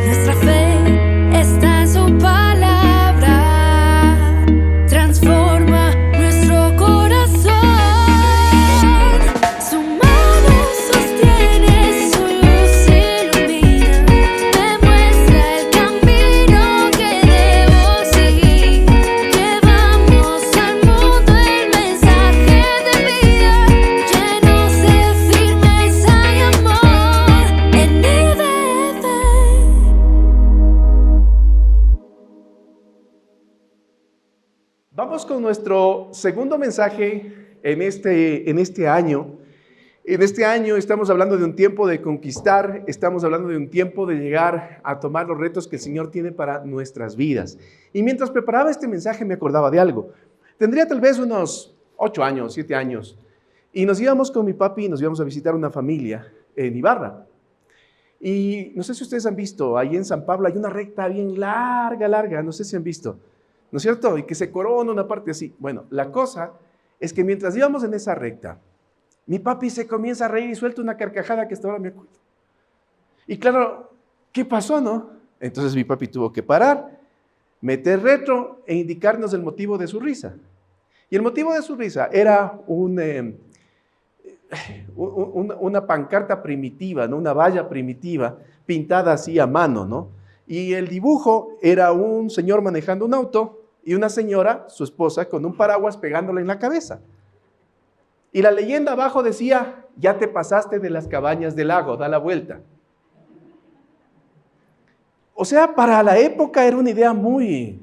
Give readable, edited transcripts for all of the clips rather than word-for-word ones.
Nuestra fe está en su palabra, transforma nuestro corazón. Su mano sostiene, su luz ilumina, me muestra el camino que debo seguir. Llevamos al mundo el mensaje de vida, llenos de firmeza y amor en IDF. Vamos con nuestro segundo mensaje en este año. En este año estamos hablando de un tiempo de conquistar, estamos hablando de un tiempo de llegar a tomar los retos que el Señor tiene para nuestras vidas. Y mientras preparaba este mensaje me acordaba de algo. Tendría tal vez unos 8 años, 7 años, y nos íbamos con mi papi y nos íbamos a visitar una familia en Ibarra. Y no sé si ustedes han visto, ahí en San Pablo hay una recta bien larga, no sé si han visto, ¿no es cierto? Y que se corona una parte así. Bueno, la cosa es que mientras íbamos en esa recta, mi papi se comienza a reír y suelta una carcajada que hasta ahora me acuerdo. Y claro, ¿qué pasó, no? Entonces mi papi tuvo que parar, meter retro e indicarnos el motivo de su risa. Y el motivo de su risa era una pancarta primitiva, ¿no? Una valla primitiva pintada así a mano, ¿no? Y el dibujo era un señor manejando un auto y una señora, su esposa, con un paraguas pegándole en la cabeza. Y la leyenda abajo decía: ya te pasaste de las cabañas del lago, da la vuelta. O sea, para la época era una idea muy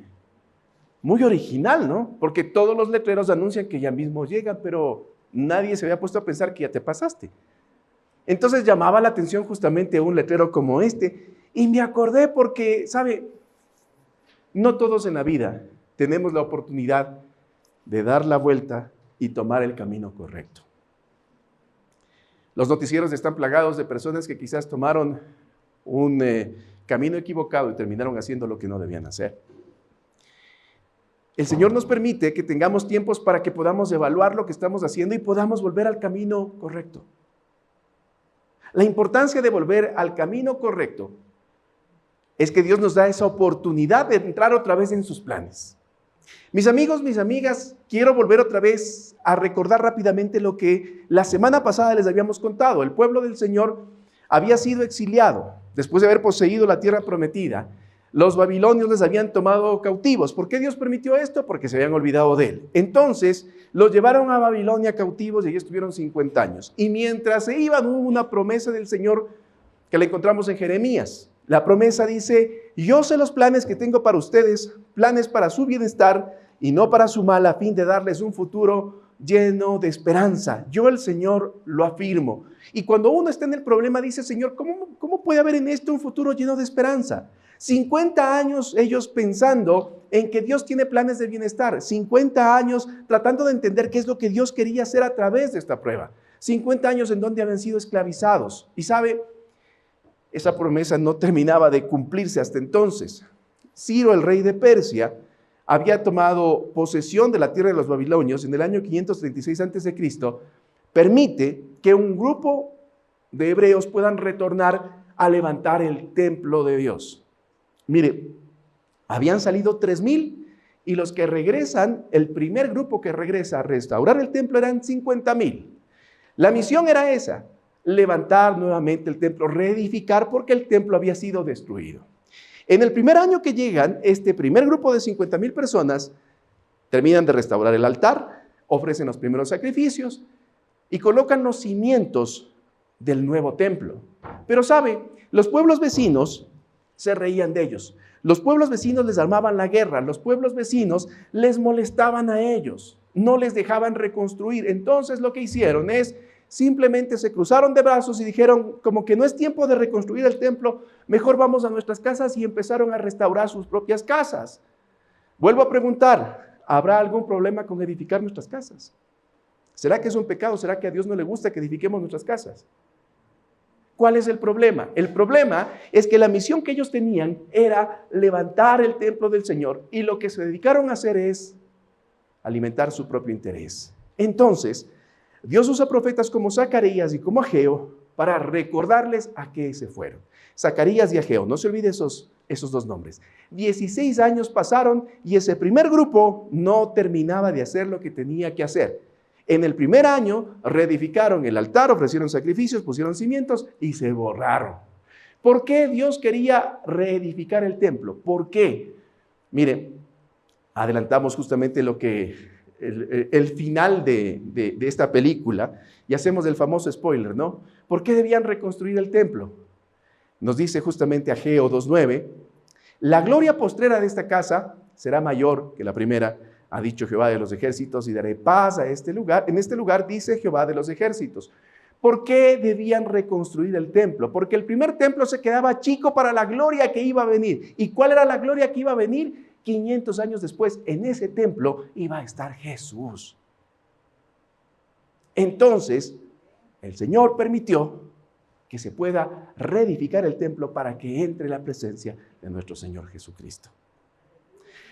original, ¿no? Porque todos los letreros anuncian que ya mismo llegan, pero nadie se había puesto a pensar que ya te pasaste. Entonces llamaba la atención justamente un letrero como este. Y me acordé porque, ¿sabe? No todos en la vida tenemos la oportunidad de dar la vuelta y tomar el camino correcto. Los noticieros están plagados de personas que quizás tomaron un camino equivocado y terminaron haciendo lo que no debían hacer. El Señor nos permite que tengamos tiempos para que podamos evaluar lo que estamos haciendo y podamos volver al camino correcto. La importancia de volver al camino correcto es que Dios nos da esa oportunidad de entrar otra vez en sus planes. Mis amigos, mis amigas, quiero volver otra vez a recordar rápidamente lo que la semana pasada les habíamos contado. El pueblo del Señor había sido exiliado después de haber poseído la tierra prometida. Los babilonios les habían tomado cautivos. ¿Por qué Dios permitió esto? Porque se habían olvidado de Él. Entonces, los llevaron a Babilonia cautivos y allí estuvieron 50 años. Y mientras se iban, hubo una promesa del Señor que la encontramos en Jeremías. La promesa dice: yo sé los planes que tengo para ustedes, planes para su bienestar y no para su mal, a fin de darles un futuro lleno de esperanza. Yo, el Señor, lo afirmo. Y cuando uno está en el problema, dice: Señor, ¿cómo puede haber en esto un futuro lleno de esperanza? 50 años ellos pensando en que Dios tiene planes de bienestar. 50 años tratando de entender qué es lo que Dios quería hacer a través de esta prueba. 50 años en donde habían sido esclavizados. Y sabe, esa promesa no terminaba de cumplirse hasta entonces. Ciro, el rey de Persia, había tomado posesión de la tierra de los babilonios en el año 536 a.C., permite que un grupo de hebreos puedan retornar a levantar el templo de Dios. Mire, habían salido 3,000 y los que regresan, el primer grupo que regresa a restaurar el templo eran 50,000. La misión era esa: levantar nuevamente el templo, reedificar, porque el templo había sido destruido. En el primer año que llegan, este primer grupo de 50,000 personas terminan de restaurar el altar, ofrecen los primeros sacrificios y colocan los cimientos del nuevo templo. Pero sabe, los pueblos vecinos se reían de ellos. Los pueblos vecinos les armaban la guerra, los pueblos vecinos les molestaban a ellos, no les dejaban reconstruir. Entonces lo que hicieron es simplemente se cruzaron de brazos y dijeron: como que no es tiempo de reconstruir el templo, mejor vamos a nuestras casas, y empezaron a restaurar sus propias casas. Vuelvo a preguntar: ¿habrá algún problema con edificar nuestras casas? ¿Será que es un pecado? ¿Será que a Dios no le gusta que edifiquemos nuestras casas? ¿Cuál es el problema? El problema es que la misión que ellos tenían era levantar el templo del Señor, y lo que se dedicaron a hacer es alimentar su propio interés. Entonces, Dios usa profetas como Zacarías y como Ageo para recordarles a qué se fueron. Zacarías y Ageo, no se olvide esos dos nombres. 16 años pasaron y ese primer grupo no terminaba de hacer lo que tenía que hacer. En el primer año reedificaron el altar, ofrecieron sacrificios, pusieron cimientos y se borraron. ¿Por qué Dios quería reedificar el templo? ¿Por qué? Miren, adelantamos justamente lo que el final de esta película y hacemos el famoso spoiler, ¿no? ¿Por qué debían reconstruir el templo? Nos dice justamente Ageo 2:9, la gloria postrera de esta casa será mayor que la primera, ha dicho Jehová de los ejércitos, y daré paz a este lugar. En este lugar dice Jehová de los ejércitos. ¿Por qué debían reconstruir el templo? Porque el primer templo se quedaba chico para la gloria que iba a venir. ¿Y cuál era la gloria que iba a venir? 500 años después, en ese templo iba a estar Jesús. Entonces, el Señor permitió que se pueda reedificar el templo para que entre la presencia de nuestro Señor Jesucristo.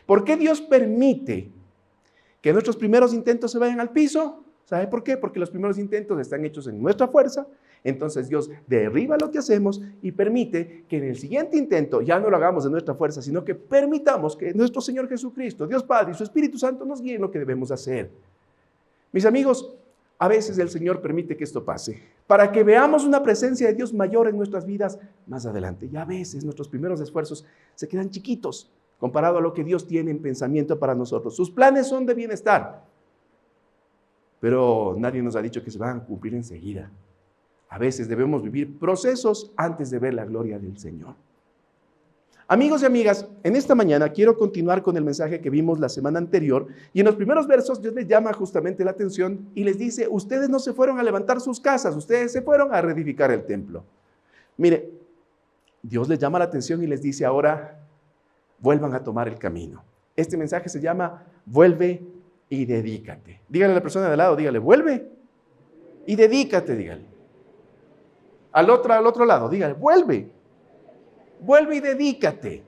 ¿Por qué Dios permite que nuestros primeros intentos se vayan al piso? ¿Sabe por qué? Porque los primeros intentos están hechos en nuestra fuerza. Entonces Dios derriba lo que hacemos y permite que en el siguiente intento ya no lo hagamos de nuestra fuerza, sino que permitamos que nuestro Señor Jesucristo, Dios Padre y su Espíritu Santo nos guíen lo que debemos hacer. Mis amigos, a veces el Señor permite que esto pase para que veamos una presencia de Dios mayor en nuestras vidas más adelante. Y a veces nuestros primeros esfuerzos se quedan chiquitos comparado a lo que Dios tiene en pensamiento para nosotros. Sus planes son de bienestar, pero nadie nos ha dicho que se van a cumplir enseguida. A veces debemos vivir procesos antes de ver la gloria del Señor. Amigos y amigas, en esta mañana quiero continuar con el mensaje que vimos la semana anterior, y en los primeros versos Dios les llama justamente la atención y les dice, ustedes no se fueron a levantar sus casas, ustedes se fueron a reedificar el templo. Mire, Dios les llama la atención y les dice ahora, vuelvan a tomar el camino. Este mensaje se llama, vuelve y dedícate. Dígale a la persona de al lado, dígale, vuelve y dedícate, dígale. Al otro lado, dígale, vuelve y dedícate.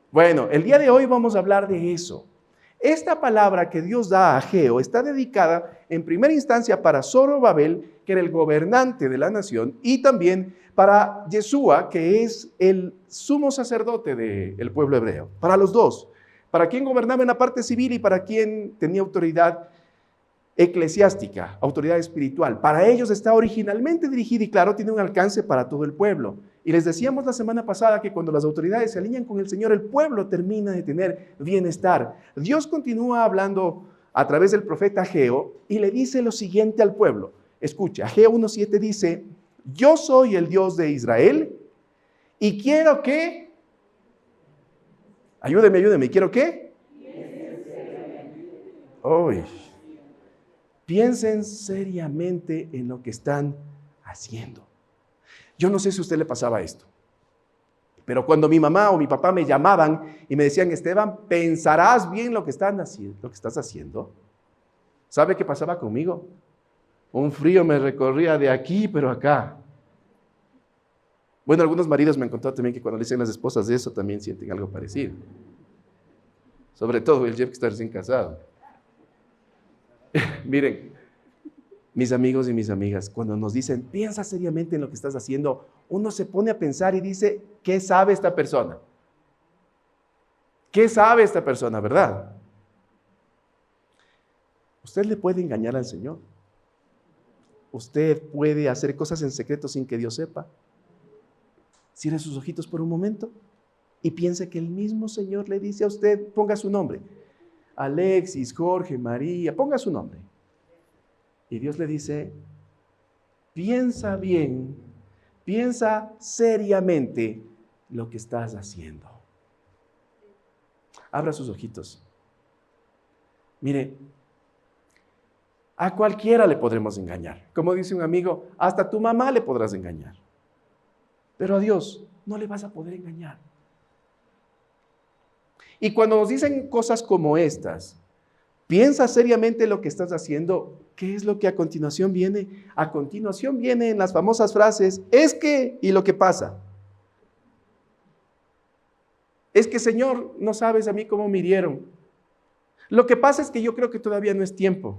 Bueno, el día de hoy vamos a hablar de eso. Esta palabra que Dios da a Ageo está dedicada en primera instancia para Zorobabel, que era el gobernante de la nación, y también para Yeshua, que es el sumo sacerdote del pueblo hebreo. Para los dos, para quien gobernaba en la parte civil y para quien tenía autoridad eclesiástica, autoridad espiritual. Para ellos está originalmente dirigida y claro, tiene un alcance para todo el pueblo. Y les decíamos la semana pasada que cuando las autoridades se alinean con el Señor, el pueblo termina de tener bienestar. Dios continúa hablando a través del profeta Ageo y le dice lo siguiente al pueblo. Escucha, Ageo 1:7 dice, yo soy el Dios de Israel y quiero que... Ayúdeme, ¿quiero qué? Hoy. Piensen seriamente en lo que están haciendo. Yo no sé si a usted le pasaba esto, pero cuando mi mamá o mi papá me llamaban y me decían, Esteban, ¿pensarás bien lo que estás haciendo? ¿Sabe qué pasaba conmigo? Un frío me recorría de aquí, pero acá. Bueno, algunos maridos me han contado también que cuando le dicen las esposas de eso, también sienten algo parecido. Sobre todo el Jeff que está recién casado. Miren, mis amigos y mis amigas, cuando nos dicen, piensa seriamente en lo que estás haciendo, uno se pone a pensar y dice, ¿qué sabe esta persona? ¿Qué sabe esta persona, verdad? Usted le puede engañar al Señor. Usted puede hacer cosas en secreto sin que Dios sepa. Cierre sus ojitos por un momento y piense que el mismo Señor le dice a usted, ponga su nombre. Alexis, Jorge, María, ponga su nombre. Y Dios le dice, piensa bien, piensa seriamente lo que estás haciendo. Abra sus ojitos. Mire, a cualquiera le podremos engañar. Como dice un amigo, hasta a tu mamá le podrás engañar. Pero a Dios no le vas a poder engañar. Y cuando nos dicen cosas como estas, piensa seriamente lo que estás haciendo. ¿Qué es lo que a continuación viene? A continuación vienen las famosas frases, es que, y lo que pasa. Es que, Señor, no sabes a mí cómo me hirieron. Lo que pasa es que yo creo que todavía no es tiempo.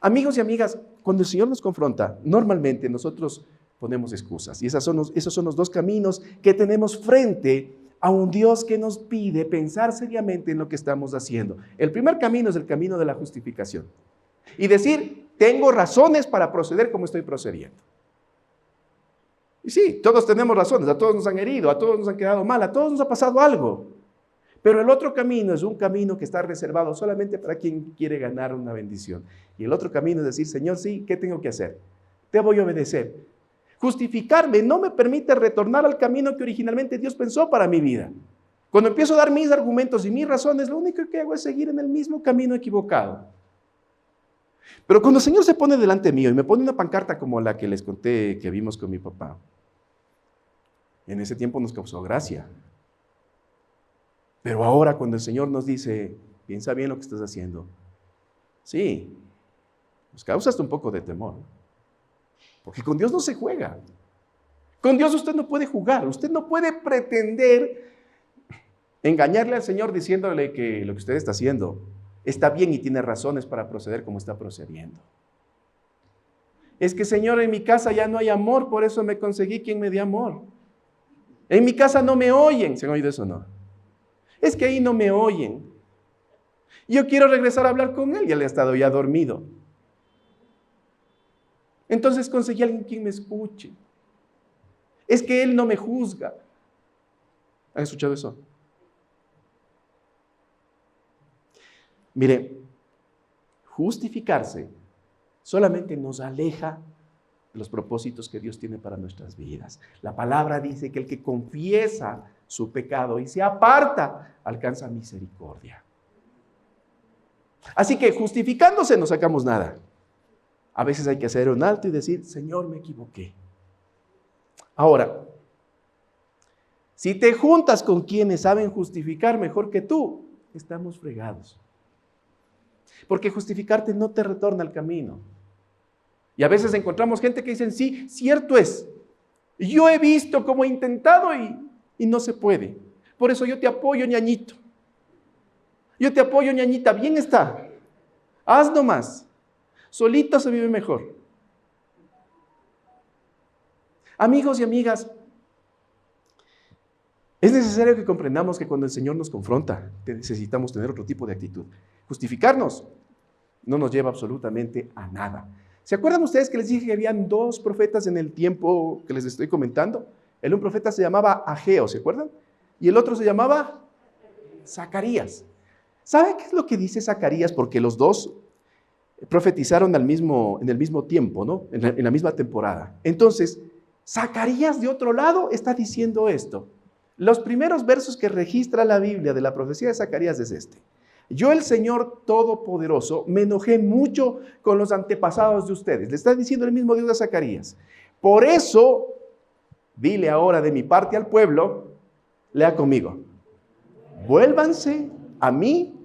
Amigos y amigas, cuando el Señor nos confronta, normalmente nosotros ponemos excusas. Y esos son los dos caminos que tenemos frente a un Dios que nos pide pensar seriamente en lo que estamos haciendo. El primer camino es el camino de la justificación. Y decir, tengo razones para proceder como estoy procediendo. Y sí, todos tenemos razones, a todos nos han herido, a todos nos han quedado mal, a todos nos ha pasado algo. Pero el otro camino es un camino que está reservado solamente para quien quiere ganar una bendición. Y el otro camino es decir, Señor, sí, ¿qué tengo que hacer? Te voy a obedecer. Justificarme no me permite retornar al camino que originalmente Dios pensó para mi vida. Cuando empiezo a dar mis argumentos y mis razones, lo único que hago es seguir en el mismo camino equivocado. Pero cuando el Señor se pone delante mío y me pone una pancarta como la que les conté que vimos con mi papá, en ese tiempo nos causó gracia. Pero ahora cuando el Señor nos dice, piensa bien lo que estás haciendo, sí, nos causa hasta un poco de temor. Porque con Dios no se juega. Con Dios usted no puede jugar, usted no puede pretender engañarle al Señor diciéndole que lo que usted está haciendo está bien y tiene razones para proceder como está procediendo. Es que, Señor, en mi casa ya no hay amor, por eso me conseguí quien me dé amor. En mi casa no me oyen. ¿Se han oído eso o no? Es que ahí no me oyen. Yo quiero regresar a hablar con él y él ha estado ya dormido. Entonces conseguí a alguien quien me escuche. Es que él no me juzga. ¿Han escuchado eso? Mire, justificarse solamente nos aleja de los propósitos que Dios tiene para nuestras vidas. La palabra dice que el que confiesa su pecado y se aparta, alcanza misericordia. Así que justificándose no sacamos nada. A veces hay que hacer un alto y decir, Señor, me equivoqué. Ahora, si te juntas con quienes saben justificar mejor que tú, estamos fregados. Porque justificarte no te retorna al camino. Y a veces encontramos gente que dicen, sí, cierto es. Yo he visto cómo he intentado y no se puede. Por eso yo te apoyo, ñañito. Yo te apoyo, ñañita. Bien está. Haz nomás. Solito se vive mejor. Amigos y amigas, es necesario que comprendamos que cuando el Señor nos confronta, necesitamos tener otro tipo de actitud. Justificarnos no nos lleva absolutamente a nada. ¿Se acuerdan ustedes que les dije que habían dos profetas en el tiempo que les estoy comentando? Un profeta se llamaba Ageo, ¿se acuerdan? Y el otro se llamaba Zacarías. ¿Sabe qué es lo que dice Zacarías? Porque los dos profetizaron en el mismo tiempo, ¿no? En la misma temporada. Entonces, Zacarías de otro lado está diciendo esto. Los primeros versos que registra la Biblia de la profecía de Zacarías es este. Yo, el Señor Todopoderoso, me enojé mucho con los antepasados de ustedes. Le está diciendo el mismo Dios a Zacarías. Por eso, dile ahora de mi parte al pueblo, lea conmigo, vuélvanse a mí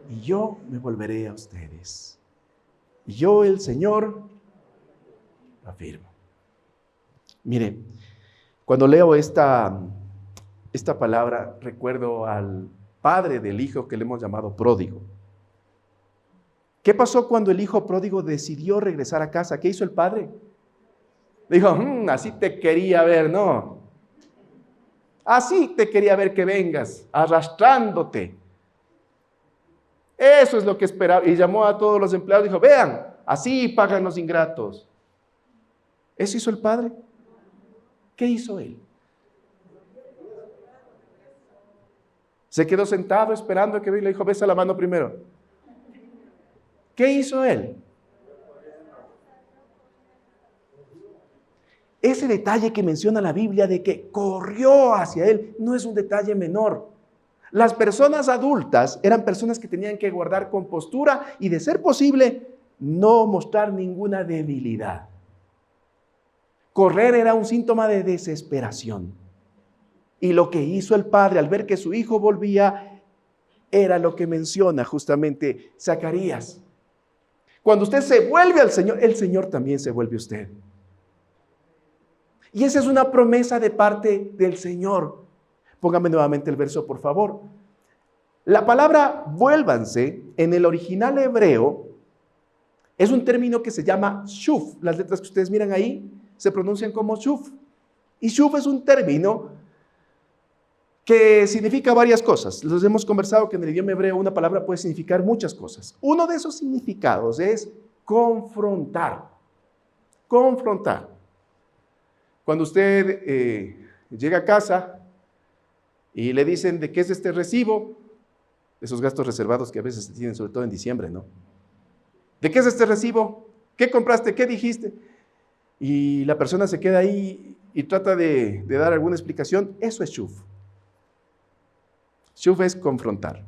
y yo me volveré a ustedes. Y yo, el Señor, afirmo. Mire, cuando leo esta palabra, recuerdo al padre del hijo que le hemos llamado pródigo. ¿Qué pasó cuando el hijo pródigo decidió regresar a casa? ¿Qué hizo el padre? Dijo, así te quería ver, ¿no? Así te quería ver que vengas, arrastrándote. Eso es lo que esperaba. Y llamó a todos los empleados y dijo, vean, así pagan los ingratos. ¿Eso hizo el padre? ¿Qué hizo él? Se quedó sentado esperando que le dijo, besa la mano primero. ¿Qué hizo él? Ese detalle que menciona la Biblia de que corrió hacia él no es un detalle menor. Las personas adultas eran personas que tenían que guardar compostura y, de ser posible, no mostrar ninguna debilidad. Correr era un síntoma de desesperación. Y lo que hizo el padre al ver que su hijo volvía era lo que menciona justamente Zacarías. Cuando usted se vuelve al Señor, el Señor también se vuelve a usted. Y esa es una promesa de parte del Señor. Póngame nuevamente el verso, por favor. La palabra vuélvanse en el original hebreo Es un término que se llama shuf. Las letras que ustedes miran ahí se pronuncian como shuf. Y shuf es un término que significa varias cosas. Les hemos conversado que en el idioma hebreo una palabra puede significar muchas cosas. Uno de esos significados es confrontar. Confrontar. Cuando usted llega a casa y le dicen de qué es este recibo, esos gastos reservados que a veces se tienen, sobre todo en diciembre, ¿no? ¿De qué es este recibo? ¿Qué compraste? ¿Qué dijiste? Y la persona se queda ahí y trata de dar alguna explicación. Eso es shuf. Shuf es confrontar.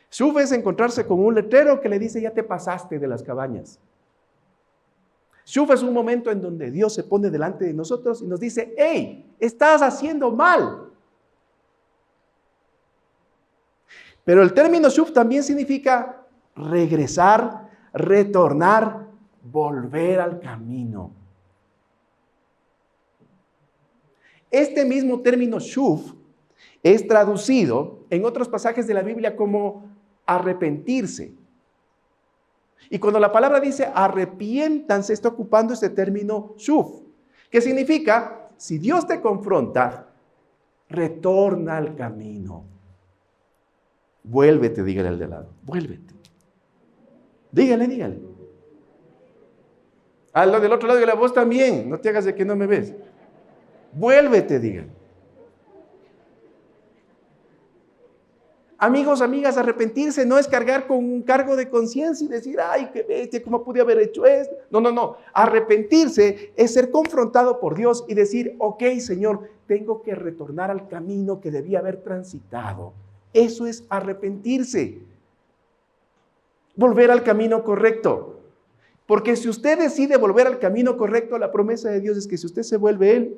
Shuf es encontrarse con un letrero que le dice, ya te pasaste de las cabañas. Shuf es un momento en donde Dios se pone delante de nosotros y nos dice, hey, estás haciendo mal. Pero el término shuf también significa regresar, retornar, volver al camino. Este mismo término shuf es traducido en otros pasajes de la Biblia como arrepentirse. Y cuando la palabra dice arrepiéntanse, está ocupando este término shuf, que significa, si Dios te confronta, retorna al camino. Vuélvete, dígale al de lado, vuélvete. Dígale. Al del otro lado de la voz también, no te hagas de que no me ves. Vuélvete, dígale. Amigos, amigas, arrepentirse no es cargar con un cargo de conciencia y decir, ay, qué bestia, ¿cómo pude haber hecho esto? No. Arrepentirse es ser confrontado por Dios y decir, ok, Señor, tengo que retornar al camino que debía haber transitado. Eso es arrepentirse. Volver al camino correcto. Porque si usted decide volver al camino correcto, la promesa de Dios es que si usted se vuelve Él,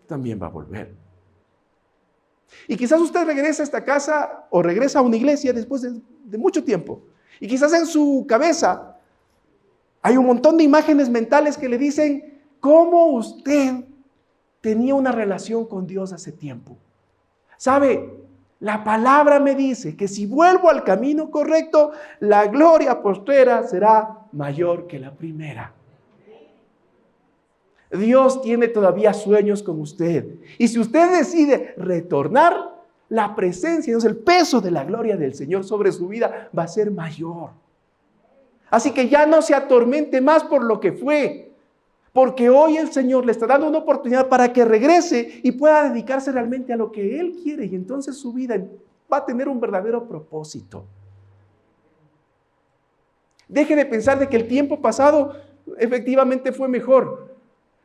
también va a volver. Y quizás usted regresa a esta casa o regresa a una iglesia después de mucho tiempo. Y quizás en su cabeza hay un montón de imágenes mentales que le dicen cómo usted tenía una relación con Dios hace tiempo. ¿Sabe? La palabra me dice que si vuelvo al camino correcto, la gloria postrera será mayor que la primera. Dios tiene todavía sueños con usted. Y si usted decide retornar, la presencia, el peso de la gloria del Señor sobre su vida va a ser mayor. Así que ya no se atormente más por lo que fue, porque hoy el Señor le está dando una oportunidad para que regrese y pueda dedicarse realmente a lo que Él quiere. Y entonces su vida va a tener un verdadero propósito. Deje de pensar de que el tiempo pasado efectivamente fue mejor.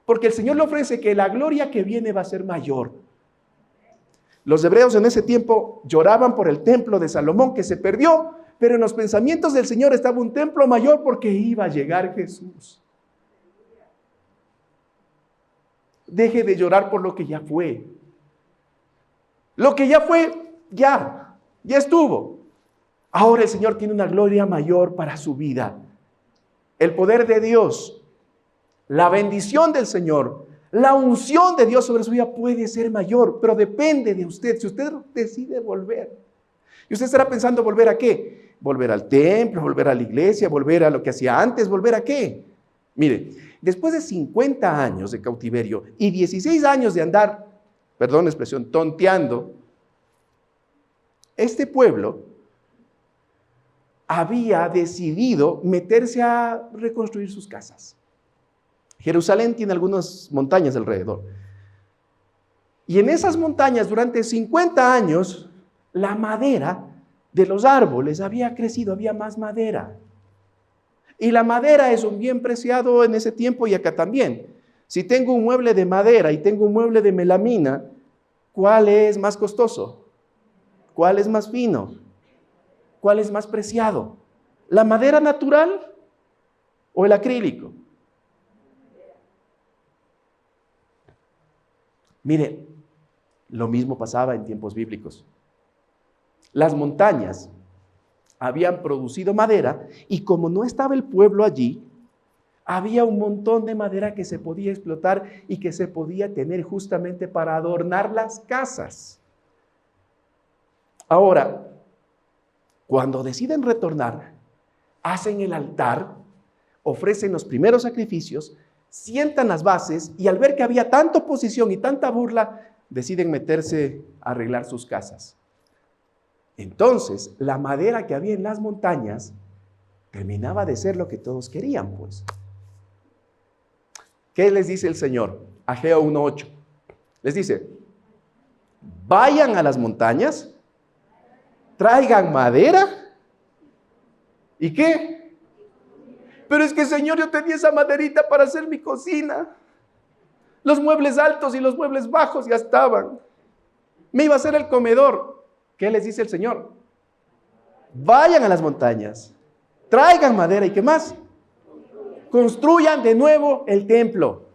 Porque el Señor le ofrece que la gloria que viene va a ser mayor. Los hebreos en ese tiempo lloraban por el templo de Salomón que se perdió, pero en los pensamientos del Señor estaba un templo mayor porque iba a llegar Jesús. Deje de llorar por lo que ya fue. Lo que ya fue, ya estuvo. Ahora el Señor tiene una gloria mayor para su vida. El poder de Dios, la bendición del Señor, la unción de Dios sobre su vida puede ser mayor, pero depende de usted. Si usted decide volver, y usted estará pensando, ¿volver a qué? Volver al templo, volver a la iglesia, volver a lo que hacía antes, ¿volver a qué? Mire, después de 50 años de cautiverio y 16 años de andar, perdón la expresión, tonteando, este pueblo había decidido meterse a reconstruir sus casas. Jerusalén tiene algunas montañas alrededor. Y en esas montañas, durante 50 años, la madera de los árboles había crecido, había más madera. Y la madera es un bien preciado en ese tiempo y acá también. Si tengo un mueble de madera y tengo un mueble de melamina, ¿cuál es más costoso? ¿Cuál es más fino? ¿Cuál es más preciado? ¿La madera natural o el acrílico? Mire, lo mismo pasaba en tiempos bíblicos. Las montañas habían producido madera y como no estaba el pueblo allí, había un montón de madera que se podía explotar y que se podía tener justamente para adornar las casas. Ahora, cuando deciden retornar, hacen el altar, ofrecen los primeros sacrificios, sientan las bases y al ver que había tanta oposición y tanta burla, deciden meterse a arreglar sus casas. Entonces, la madera que había en las montañas terminaba de ser lo que todos querían, pues. ¿Qué les dice el Señor? Ageo 1:8. Les dice, vayan a las montañas, traigan madera, ¿y qué? Pero es que, Señor, yo tenía esa maderita para hacer mi cocina. Los muebles altos y los muebles bajos ya estaban. Me iba a hacer el comedor. ¿Qué les dice el Señor? Vayan a las montañas, traigan madera y ¿qué más? Construyan de nuevo el templo.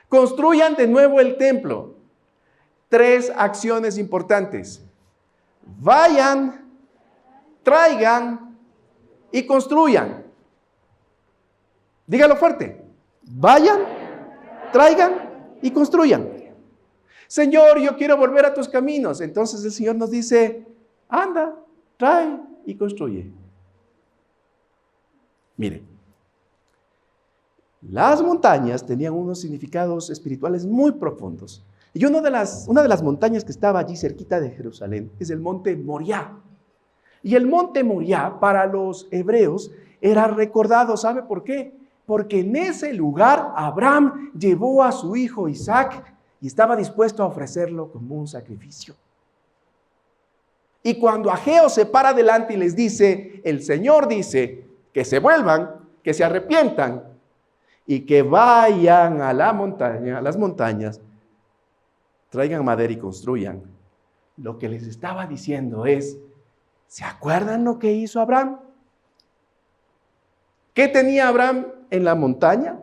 Construyan de nuevo el templo. 3 acciones importantes. Vayan, traigan y construyan. Dígalo fuerte. Vayan, traigan y construyan. Señor, yo quiero volver a tus caminos. Entonces el Señor nos dice, anda, trae y construye. Mire, las montañas tenían unos significados espirituales muy profundos. Y una de las montañas que estaba allí cerquita de Jerusalén es el monte Moriah. Y el monte Moriah para los hebreos era recordado, ¿sabe por qué? Porque en ese lugar Abraham llevó a su hijo Isaac y estaba dispuesto a ofrecerlo como un sacrificio. Y cuando Ageo se para adelante y les dice, el Señor dice que se vuelvan, que se arrepientan y que vayan a la montaña, a las montañas, traigan madera y construyan. Lo que les estaba diciendo es, ¿se acuerdan lo que hizo Abraham? ¿Qué tenía Abraham en la montaña?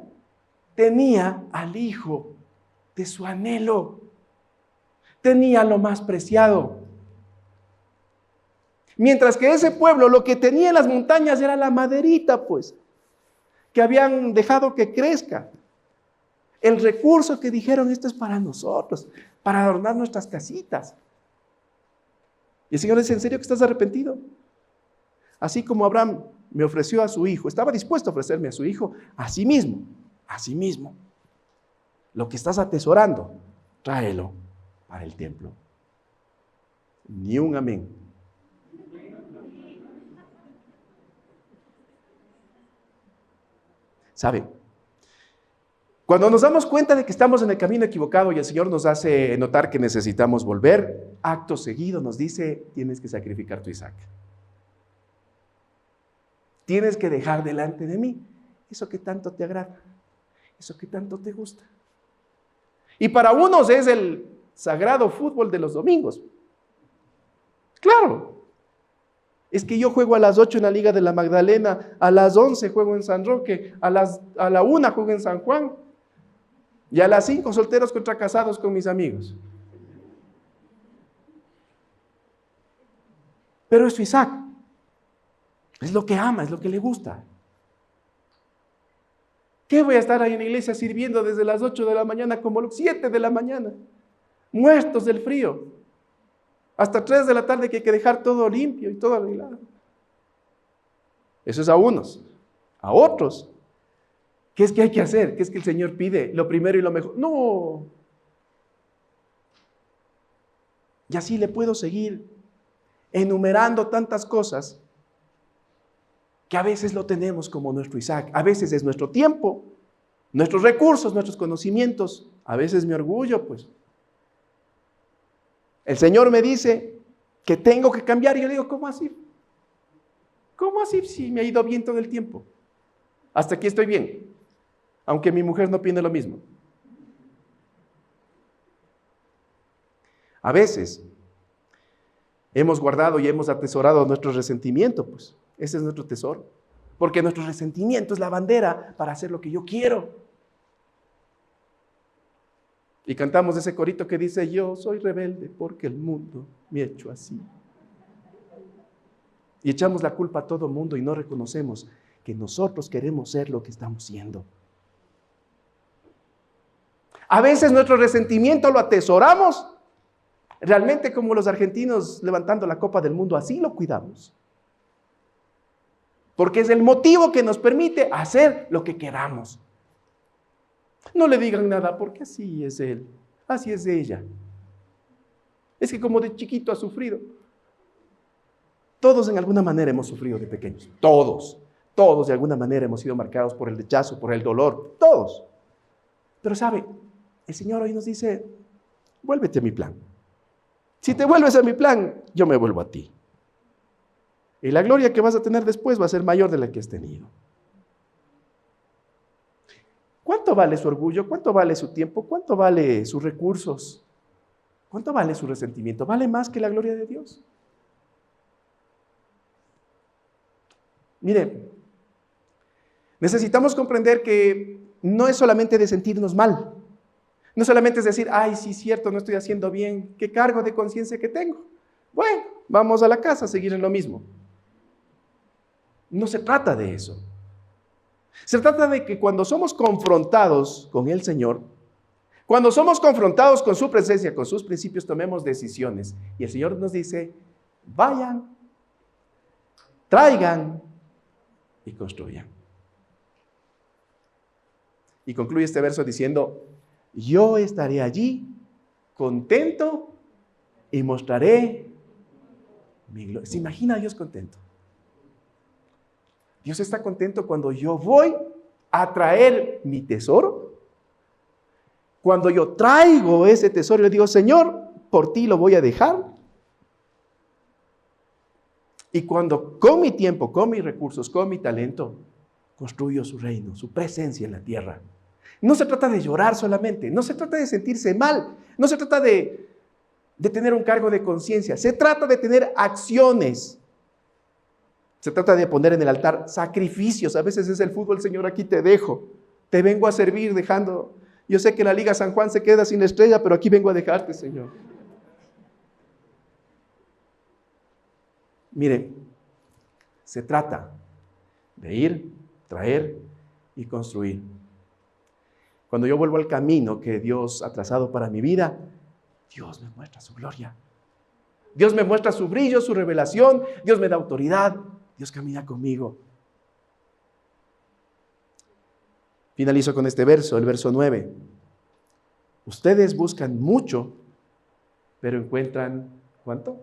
Tenía al hijo de su anhelo. Tenía lo más preciado. Mientras que ese pueblo lo que tenía en las montañas era la maderita, pues, que habían dejado que crezca. El recurso que dijeron, esto es para nosotros, para adornar nuestras casitas. Y el Señor dice, ¿en serio que estás arrepentido? Así como Abraham me ofreció a su hijo, estaba dispuesto a ofrecerme a su hijo, a sí mismo. Lo que estás atesorando, tráelo para el templo. Ni un amén. ¿Sabe? Cuando nos damos cuenta de que estamos en el camino equivocado y el Señor nos hace notar que necesitamos volver, acto seguido nos dice, tienes que sacrificar tu Isaac. Tienes que dejar delante de mí eso que tanto te agrada, eso que tanto te gusta. Y para unos es el sagrado fútbol de los domingos. Claro. Es que yo juego a las 8 en la Liga de la Magdalena, a las 11 juego en San Roque, a la 1 juego en San Juan, y a las 5 solteros contra casados con mis amigos. Pero es su Isaac. Es lo que ama, es lo que le gusta. ¿Qué voy a estar ahí en la iglesia sirviendo desde las 8 de la mañana como los 7 de la mañana? Muertos del frío. Hasta 3 de la tarde que hay que dejar todo limpio y todo arreglado. Eso es a unos. A otros, ¿qué es que hay que hacer? ¿Qué es que el Señor pide? Lo primero y lo mejor. No. Y así le puedo seguir enumerando tantas cosas que a veces lo tenemos como nuestro Isaac. A veces es nuestro tiempo, nuestros recursos, nuestros conocimientos. A veces mi orgullo, pues. El Señor me dice que tengo que cambiar y yo le digo, ¿cómo así? ¿Cómo así si me ha ido bien todo el tiempo? Hasta aquí estoy bien, aunque mi mujer no opine lo mismo. A veces hemos guardado y hemos atesorado nuestro resentimiento, pues ese es nuestro tesoro, porque nuestro resentimiento es la bandera para hacer lo que yo quiero. Y cantamos ese corito que dice, yo soy rebelde porque el mundo me ha hecho así. Y echamos la culpa a todo mundo y no reconocemos que nosotros queremos ser lo que estamos siendo. A veces nuestro resentimiento lo atesoramos, realmente como los argentinos levantando la Copa del Mundo, así lo cuidamos. porque es el motivo que nos permite hacer lo que queramos. No le digan nada, porque así es él, así es ella. Es que como de chiquito ha sufrido. Todos en alguna manera hemos sufrido de pequeños, todos de alguna manera hemos sido marcados por el rechazo, por el dolor, todos. Pero sabe, el Señor hoy nos dice, vuélvete a mi plan. Si te vuelves a mi plan, yo me vuelvo a ti. Y la gloria que vas a tener después va a ser mayor de la que has tenido. ¿Cuánto vale su orgullo? ¿Cuánto vale su tiempo? ¿Cuánto vale sus recursos? ¿Cuánto vale su resentimiento? ¿Vale más que la gloria de Dios? Mire, necesitamos comprender que no es solamente de sentirnos mal. No solamente es decir, ay, sí, cierto, no estoy haciendo bien. ¿Qué cargo de conciencia que tengo? Bueno, vamos a la casa a seguir en lo mismo. No se trata de eso. Se trata de que cuando somos confrontados con el Señor, cuando somos confrontados con su presencia, con sus principios, tomemos decisiones. Y el Señor nos dice, vayan, traigan y construyan. Y concluye este verso diciendo, yo estaré allí contento y mostraré mi gloria. ¿Se imagina a Dios contento? Dios está contento cuando yo voy a traer mi tesoro. Cuando yo traigo ese tesoro, le digo, Señor, por ti lo voy a dejar. Y cuando con mi tiempo, con mis recursos, con mi talento, construyo su reino, su presencia en la tierra. No se trata de llorar solamente, no se trata de sentirse mal, no se trata de tener un cargo de conciencia, se trata de tener acciones. Se trata de poner en el altar sacrificios. A veces es el fútbol, Señor, aquí te dejo. Te vengo a servir dejando. Yo sé que la Liga San Juan se queda sin estrella, pero aquí vengo a dejarte, Señor. Mire, se trata de ir, traer y construir. Cuando yo vuelvo al camino que Dios ha trazado para mi vida, Dios me muestra su gloria. Dios me muestra su brillo, su revelación. Dios me da autoridad. Dios camina conmigo. Finalizo con este verso, el verso 9. Ustedes buscan mucho, pero encuentran, ¿cuánto?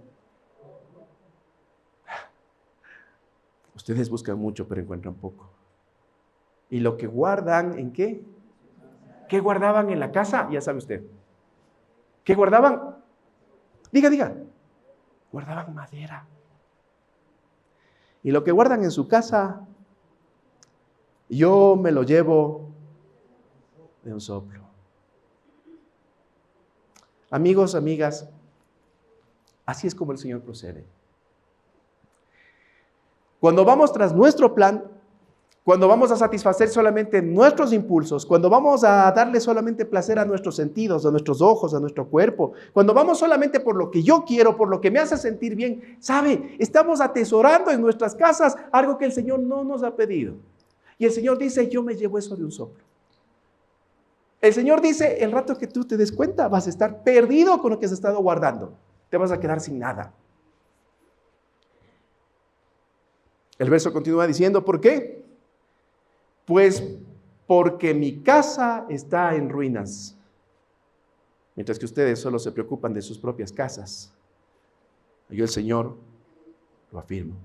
Ustedes buscan mucho, pero encuentran poco. ¿Y lo que guardan en qué? ¿Qué guardaban en la casa? Ya sabe usted. ¿Qué guardaban? Diga. Guardaban madera. Y lo que guardan en su casa, yo me lo llevo de un soplo. Amigos, amigas, así es como el Señor procede. Cuando vamos tras nuestro plan, cuando vamos a satisfacer solamente nuestros impulsos, cuando vamos a darle solamente placer a nuestros sentidos, a nuestros ojos, a nuestro cuerpo, cuando vamos solamente por lo que yo quiero, por lo que me hace sentir bien, ¿sabe? Estamos atesorando en nuestras casas algo que el Señor no nos ha pedido. Y el Señor dice, yo me llevo eso de un soplo. El Señor dice, el rato que tú te des cuenta, vas a estar perdido con lo que has estado guardando. Te vas a quedar sin nada. El verso continúa diciendo, ¿por qué? Pues porque mi casa está en ruinas, mientras que ustedes solo se preocupan de sus propias casas. Yo, el Señor, lo afirmo.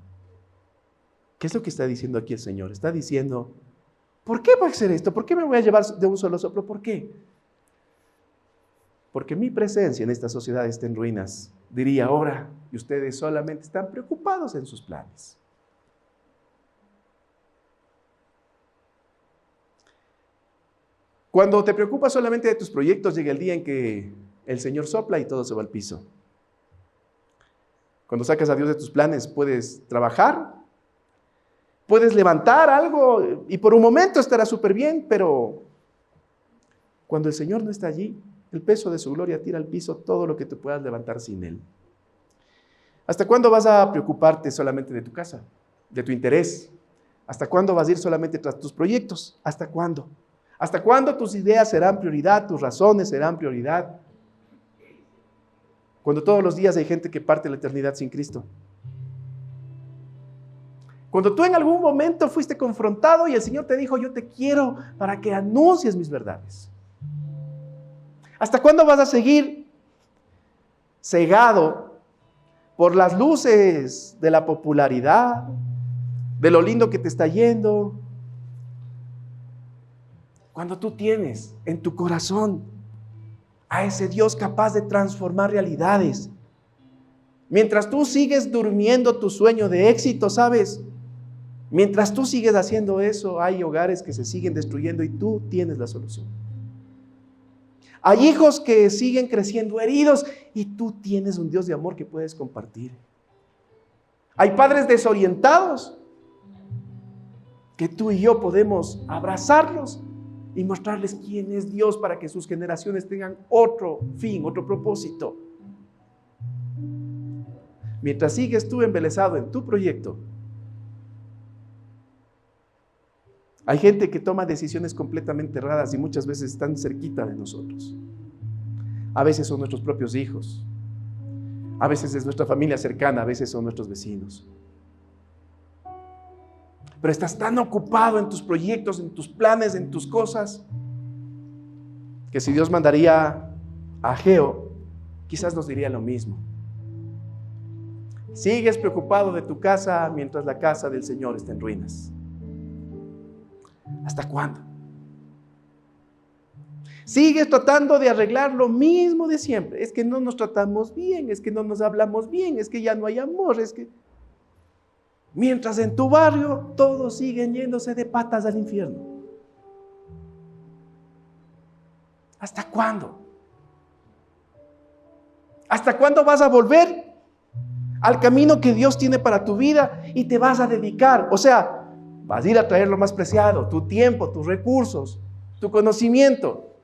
¿Qué es lo que está diciendo aquí el Señor? Está diciendo, ¿por qué voy a hacer esto? ¿Por qué me voy a llevar de un solo soplo? ¿Por qué? Porque mi presencia en esta sociedad está en ruinas, diría ahora, y ustedes solamente están preocupados en sus planes. Cuando te preocupas solamente de tus proyectos, llega el día en que el Señor sopla y todo se va al piso. Cuando sacas a Dios de tus planes, puedes trabajar, puedes levantar algo y por un momento estará súper bien, pero cuando el Señor no está allí, el peso de su gloria tira al piso todo lo que te puedas levantar sin Él. ¿Hasta cuándo vas a preocuparte solamente de tu casa, de tu interés? ¿Hasta cuándo vas a ir solamente tras tus proyectos? ¿Hasta cuándo? ¿Hasta cuándo tus ideas serán prioridad, tus razones serán prioridad? Cuando todos los días hay gente que parte la eternidad sin Cristo. Cuando tú en algún momento fuiste confrontado y el Señor te dijo, yo te quiero para que anuncies mis verdades. ¿Hasta cuándo vas a seguir cegado por las luces de la popularidad, de lo lindo que te está yendo? Cuando tú tienes en tu corazón a ese Dios capaz de transformar realidades. Mientras tú sigues durmiendo tu sueño de éxito, ¿sabes? Mientras tú sigues haciendo eso, hay hogares que se siguen destruyendo y tú tienes la solución. Hay hijos que siguen creciendo heridos y tú tienes un Dios de amor que puedes compartir. Hay padres desorientados que tú y yo podemos abrazarlos y mostrarles quién es Dios para que sus generaciones tengan otro fin, otro propósito. Mientras sigues tú embelesado en tu proyecto, hay gente que toma decisiones completamente erradas y muchas veces están cerquita de nosotros. A veces son nuestros propios hijos, a veces es nuestra familia cercana, a veces son nuestros vecinos. Pero estás tan ocupado en tus proyectos, en tus planes, en tus cosas, que si Dios mandaría a Ageo, quizás nos diría lo mismo. Sigues preocupado de tu casa mientras la casa del Señor está en ruinas. ¿Hasta cuándo? Sigues tratando de arreglar lo mismo de siempre. Es que no nos tratamos bien, es que no nos hablamos bien, es que ya no hay amor, es que... Mientras en tu barrio todos siguen yéndose de patas al infierno. ¿Hasta cuándo? ¿Hasta cuándo vas a volver al camino que Dios tiene para tu vida y te vas a dedicar? O sea, vas a ir a traer lo más preciado, tu tiempo, tus recursos, tu conocimiento.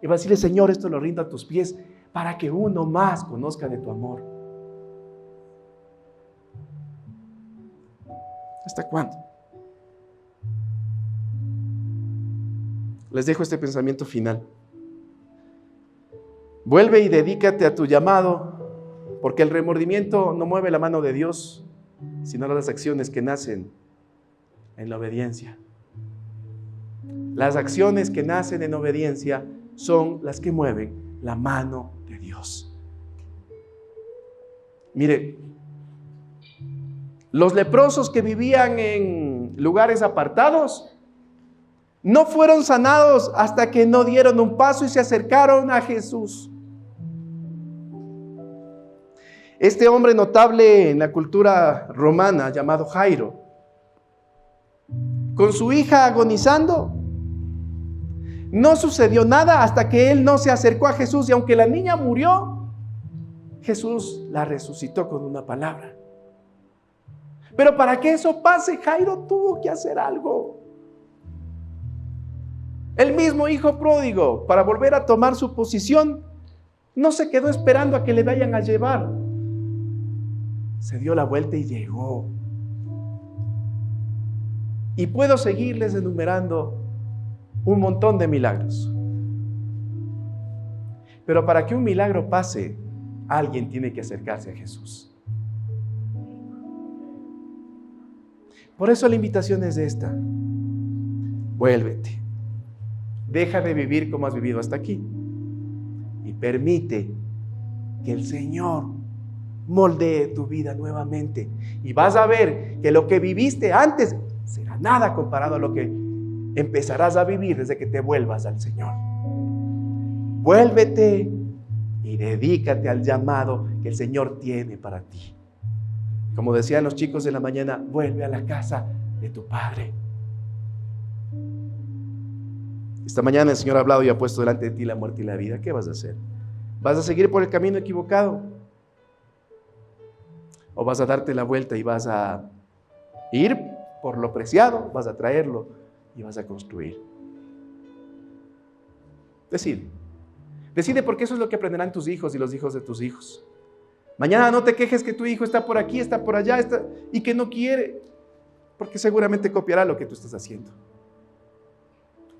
Y vas a decirle, Señor, esto lo rindo a tus pies para que uno más conozca de tu amor. ¿Hasta cuándo? Les dejo este pensamiento final. Vuelve y dedícate a tu llamado, porque el remordimiento no mueve la mano de Dios, sino las acciones que nacen en la obediencia. Las acciones que nacen en obediencia son las que mueven la mano de Dios. Mire, los leprosos que vivían en lugares apartados no fueron sanados hasta que no dieron un paso y se acercaron a Jesús. Este hombre notable en la cultura romana llamado Jairo, con su hija agonizando, no sucedió nada hasta que él no se acercó a Jesús, y aunque la niña murió, Jesús la resucitó con una palabra. Pero para que eso pase, Jairo tuvo que hacer algo. El mismo hijo pródigo, para volver a tomar su posición, no se quedó esperando a que le vayan a llevar. Se dio la vuelta y llegó. Y puedo seguirles enumerando un montón de milagros. Pero para que un milagro pase, alguien tiene que acercarse a Jesús. Por eso la invitación es esta: vuélvete, deja de vivir como has vivido hasta aquí y permite que el Señor moldee tu vida nuevamente, y vas a ver que lo que viviste antes será nada comparado a lo que empezarás a vivir desde que te vuelvas al Señor. Vuélvete y dedícate al llamado que el Señor tiene para ti. Como decían los chicos de la mañana, vuelve a la casa de tu Padre. Esta mañana el Señor ha hablado y ha puesto delante de ti la muerte y la vida. ¿Qué vas a hacer? ¿Vas a seguir por el camino equivocado? ¿O vas a darte la vuelta y vas a ir por lo preciado? ¿Vas a traerlo y vas a construir? Decide. Decide, porque eso es lo que aprenderán tus hijos y los hijos de tus hijos. Mañana no te quejes que tu hijo está por aquí, está por allá, y que no quiere, porque seguramente copiará lo que tú estás haciendo.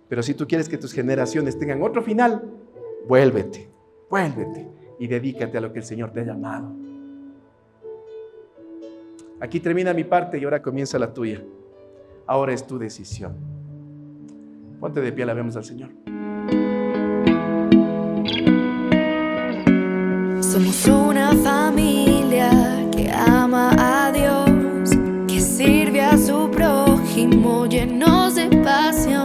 Pero si tú quieres que tus generaciones tengan otro final, vuélvete y dedícate a lo que el Señor te ha llamado. Aquí termina mi parte y ahora comienza la tuya. Ahora es tu decisión. Ponte de pie, alabemos al Señor. Somos una familia que ama a Dios, que sirve a su prójimo llenos de pasión.